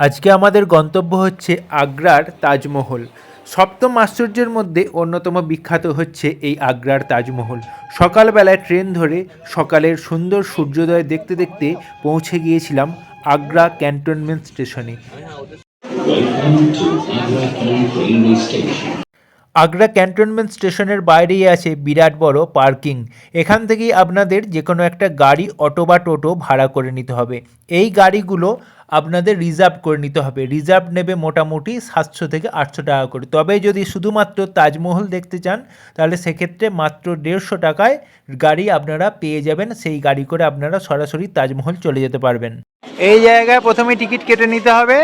আজকে আমাদের গন্তব্য হচ্ছে আগ্রার তাজমহল। সপ্তম আশ্চর্যের মধ্যে অন্যতম বিখ্যাত হচ্ছে এই আগ্রার তাজমহল। সকালবেলায় ট্রেন ধরে সকালের সুন্দর সূর্যোদয় দেখতে দেখতে পৌঁছে গিয়েছিলাম আগ্রা ক্যান্টনমেন্ট স্টেশনে। আগ্রা ক্যান্টনমেন্ট স্টেশনের বাইরেই আছে বিরাট বড় পার্কিং। এখান থেকেই আপনাদের যে কোনো একটা গাড়ি, অটো বা টোটো ভাড়া করে নিতে হবে। এই গাড়িগুলো আপনাদের রিজার্ভ করে নিতে হবে। রিজার্ভ নেবে মোটামুটি 700 থেকে 800 টাকা করে। তবে যদি শুধুমাত্র তাজমহল দেখতে চান তাহলে সেক্ষেত্রে মাত্র 150 টাকায় গাড়ি আপনারা পেয়ে যাবেন। সেই গাড়ি করে আপনারা সরাসরি তাজমহল চলে যেতে পারবেন। এই জায়গায় প্রথমে টিকিট কেটে নিতে হবে।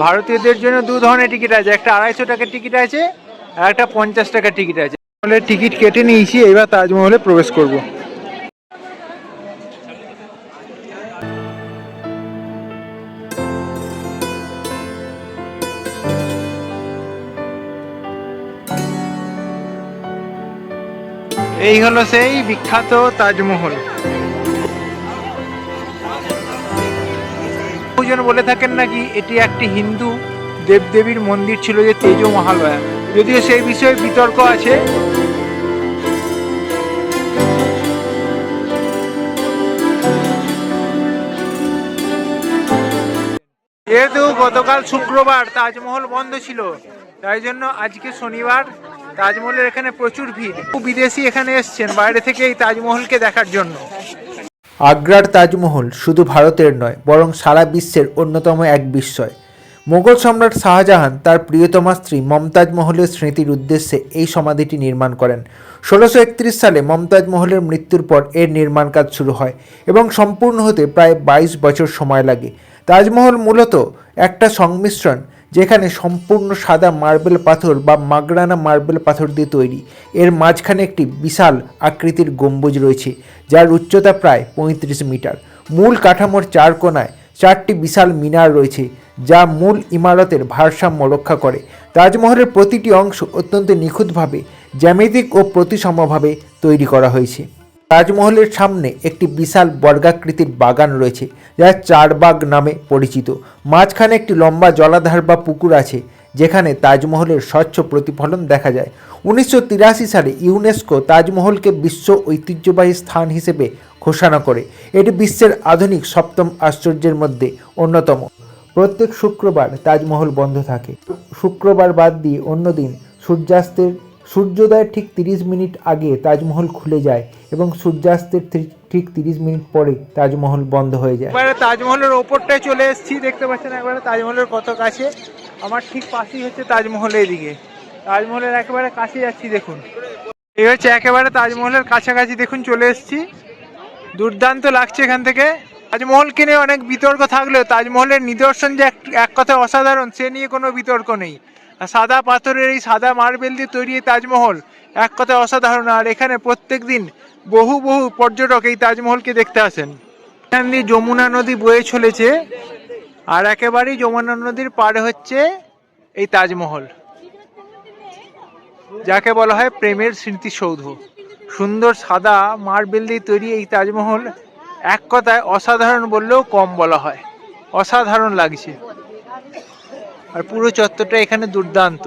ভারতীয়দের জন্য দু ধরনের টিকিট আছে, একটা 250 টাকার টিকিট আছে আর একটা 50 টাকার টিকিট আছে। তাহলে টিকিট কেটে নিয়েছি, এবার তাজমহলে প্রবেশ করব। এই হলো সেই বিখ্যাত তাজমহল। বহুজন বলে থাকেন নাকি এটি একটি হিন্দু দেবদেবীর মন্দির ছিল, যে তেজ মহালয়া, যদিও সেই বিষয়ে বিতর্ক আছে। যেহেতু গতকাল শুক্রবার তাজমহল বন্ধ ছিল, তাই জন্য আজকে শনিবার তাজমহলের এখানে প্রচুর ভিড়। বিদেশি এখানে এসছেন বাইরে থেকে এই তাজমহলকে দেখার জন্য। আগ্রার তাজমহল শুধু ভারতের নয়, বরং সারা বিশ্বের অন্যতম এক বিস্ময়। মোগল সম্রাট শাহজাহান তার প্রিয়তমা স্ত্রী মমতাজ মহলের স্মৃতির উদ্দেশ্যে এই সমাধিটি নির্মাণ করেন। 1631 সালে মমতাজ মহলের মৃত্যুর পর এর নির্মাণ কাজ শুরু হয় এবং সম্পূর্ণ হতে প্রায় 22 বছর সময় লাগে। তাজমহল মূলত একটা সংমিশ্রণ, যেখানে সম্পূর্ণ সাদা মার্বেল পাথর বা মাগরানা মার্বেল পাথর দিয়ে তৈরি। এর মাঝখানে একটি বিশাল আকৃতির গম্বুজ রয়েছে, যার উচ্চতা প্রায় 35 মিটার। মূল কাঠামোর 4 কোণায় 4টি বিশাল মিনার রয়েছে, যা মূল ইমারতের ভারসাম্য রক্ষা করে। তাজমহলের প্রতিটি অংশ অত্যন্ত নিখুঁতভাবে জ্যামিতিক ও প্রতিসমভাবে তৈরি করা হয়েছে। তাজমহলের সামনে একটি বিশাল বর্গাকৃতির বাগান রয়েছে, যা চারবাগ নামে পরিচিত। মাঝখানে একটি লম্বা জলাধার বা পুকুর আছে, যেখানে তাজমহলের স্বচ্ছ প্রতিফলন দেখা যায়। 1983 সালে ইউনেস্কো তাজমহলকে বিশ্ব ঐতিহ্যবাহী স্থান হিসেবে ঘোষণা করে। এটি বিশ্বের আধুনিক সপ্তম আশ্চর্যের মধ্যে অন্যতম। প্রত্যেক শুক্রবার তাজমহল বন্ধ থাকে। শুক্রবার বাদ দিয়ে অন্য দিন সূর্যোদয়ের ঠিক 30 মিনিট আগে তাজমহল খুলে যায় এবং সূর্যাস্তের ঠিক 30 মিনিট পরে তাজমহল বন্ধ হয়ে যায়। এবারে তাজমহলের ওপরটায় চলে এসেছি, দেখতে পাচ্ছেন একবারে তাজমহলের কত কাছে। আমার ঠিক পাশেই হচ্ছে তাজমহল। এইদিকে তাজমহলের একেবারে কাছে যাচ্ছি, দেখুন। এই হচ্ছে একেবারে তাজমহলের কাছাকাছি, দেখুন চলে এসেছি। দুর্দান্ত লাগছে এখান থেকে। তাজমহলকে নিয়ে অনেক বিতর্ক থাকলেও তাজমহলের নিদর্শন যে এক কথায় অসাধারণ, সে নিয়ে কোনো বিতর্ক নেই। সাদা পাথরের এই সাদা মার্বেল দিয়ে তৈরি তাজমহল এক কথায় অসাধারণ। আর এখানে প্রত্যেক দিন বহু পর্যটক এই তাজমহলকে দেখতে আসেন। এখান দিয়ে যমুনা নদী বয়ে চলেছে, আর একেবারেই যমুনা নদীর পাড়ে হচ্ছে এই তাজমহল, যাকে বলা হয় প্রেমের স্মৃতিসৌধ। সুন্দর সাদা মার্বেল দিয়ে তৈরি এই তাজমহল এক কথায় অসাধারণ বললেও কম বলা হয়। অসাধারণ লাগছে, আর পুরো চত্বরটা এখানে দুর্দান্ত।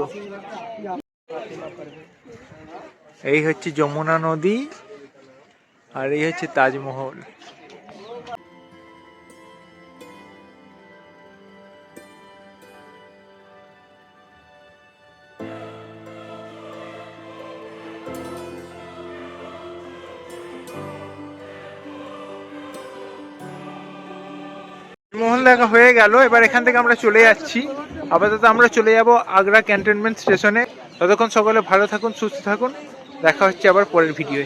এই হচ্ছে যমুনা নদী, আর এই হচ্ছে তাজমহল। মহল দেখা হয়ে গেল, এবার এখান থেকে আমরা চলে যাচ্ছি। আপাতত আমরা চলে যাব আগ্রা ক্যান্টনমেন্ট স্টেশনে। ততক্ষণ সকলে ভালো থাকুন, সুস্থ থাকুন। দেখা হচ্ছে আবার পরের ভিডিওয়ে।